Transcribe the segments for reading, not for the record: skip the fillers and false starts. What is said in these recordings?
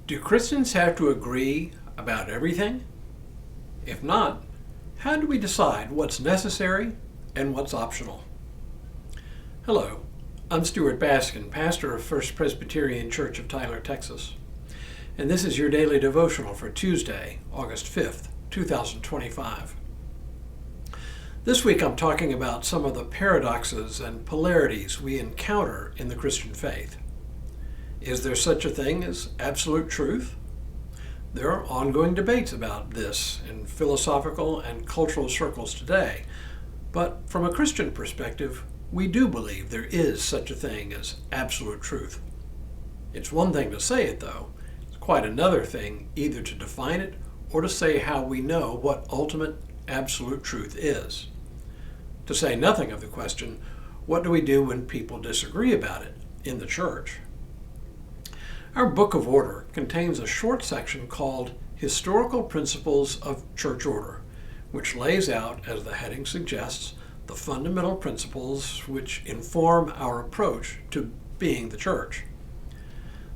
Do Christians have to agree about everything? If not, how do we decide what's necessary and what's optional? Hello, I'm Stuart Baskin, pastor of First Presbyterian Church of Tyler, Texas. And this is your daily devotional for Tuesday, August 5th, 2025. This week I'm talking about some of the paradoxes and polarities we encounter in the Christian faith. Is there such a thing as absolute truth? There are ongoing debates about this in philosophical and cultural circles today, but from a Christian perspective, we do believe there is such a thing as absolute truth. It's one thing to say it, though. It's quite another thing either to define it or to say how we know what ultimate absolute truth is. To say nothing of the question, what do we do when people disagree about it in the church? Our Book of Order contains a short section called Historical Principles of Church Order, which lays out, as the heading suggests, the fundamental principles which inform our approach to being the church.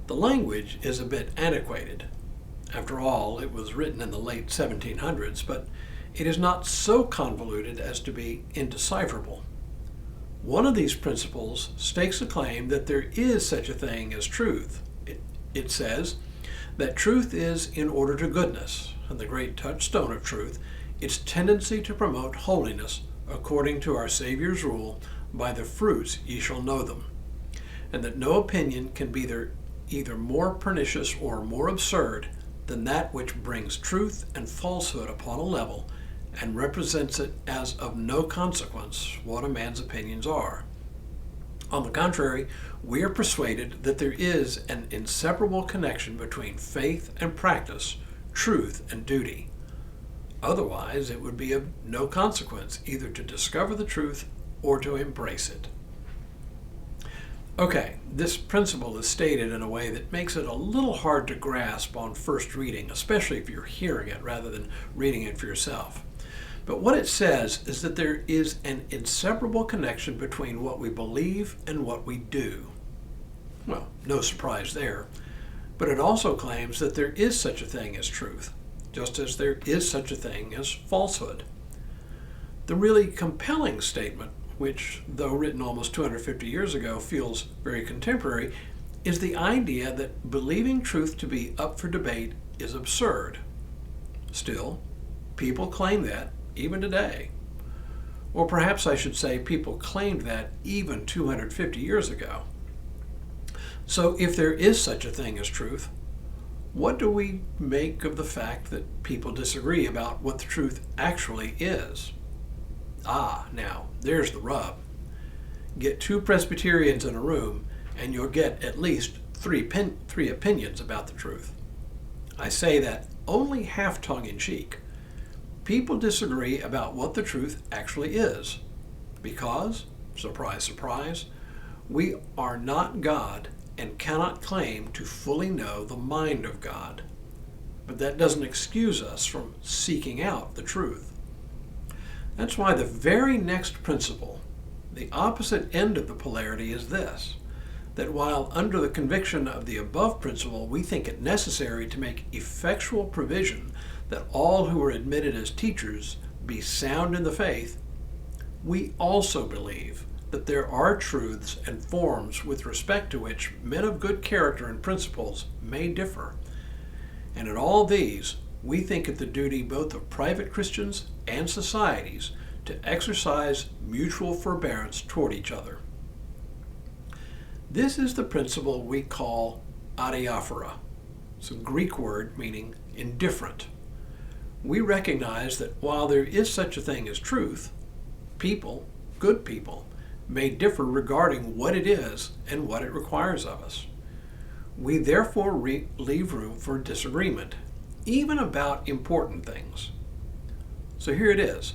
The language is a bit antiquated. After all, it was written in the late 1700s, but it is not so convoluted as to be indecipherable. One of these principles stakes a claim that there is such a thing as truth. It says that truth is in order to goodness, and the great touchstone of truth, its tendency to promote holiness according to our Savior's rule, by the fruits ye shall know them, and that no opinion can be either more pernicious or more absurd than that which brings truth and falsehood upon a level and represents it as of no consequence what a man's opinions are. On the contrary, we are persuaded that there is an inseparable connection between faith and practice, truth and duty. Otherwise, it would be of no consequence either to discover the truth or to embrace it. Okay, this principle is stated in a way that makes it a little hard to grasp on first reading, especially if you're hearing it rather than reading it for yourself. But what it says is that there is an inseparable connection between what we believe and what we do. Well, no surprise there. But it also claims that there is such a thing as truth, just as there is such a thing as falsehood. The really compelling statement, which, though written almost 250 years ago, feels very contemporary, is the idea that believing truth to be up for debate is absurd. Still, people claim that even today. Or perhaps I should say people claimed that even 250 years ago. So if there is such a thing as truth, what do we make of the fact that people disagree about what the truth actually is? Now, there's the rub. Get two Presbyterians in a room and you'll get at least three opinions about the truth. I say that only half tongue-in-cheek. People disagree about what the truth actually is because, surprise, surprise, we are not God and cannot claim to fully know the mind of God. But that doesn't excuse us from seeking out the truth. That's why the very next principle, the opposite end of the polarity, is this: that while under the conviction of the above principle we think it necessary to make effectual provision that all who are admitted as teachers be sound in the faith, we also believe that there are truths and forms with respect to which men of good character and principles may differ. And in all these, we think it the duty both of private Christians and societies to exercise mutual forbearance toward each other. This is the principle we call Adiaphora. It's a Greek word meaning indifferent. We recognize that while there is such a thing as truth, people, good people, may differ regarding what it is and what it requires of us. We therefore leave room for disagreement, even about important things. So here it is.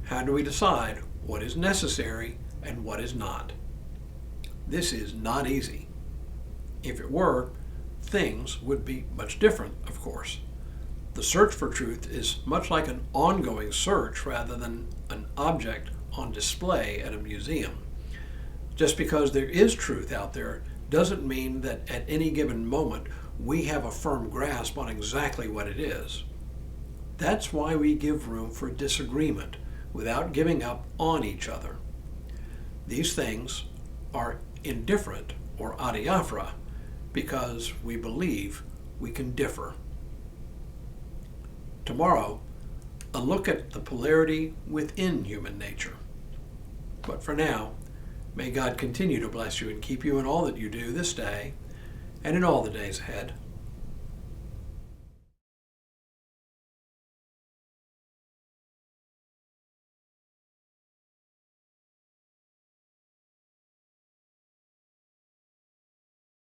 How do we decide what is necessary and what is not? This is not easy. If it were, things would be much different, of course. The search for truth is much like an ongoing search rather than an object on display at a museum. Just because there is truth out there doesn't mean that at any given moment we have a firm grasp on exactly what it is. That's why we give room for disagreement without giving up on each other. These things are indifferent or Adiaphora because we believe we can differ. Tomorrow, a look at the polarity within human nature. But for now, may God continue to bless you and keep you in all that you do this day and in all the days ahead.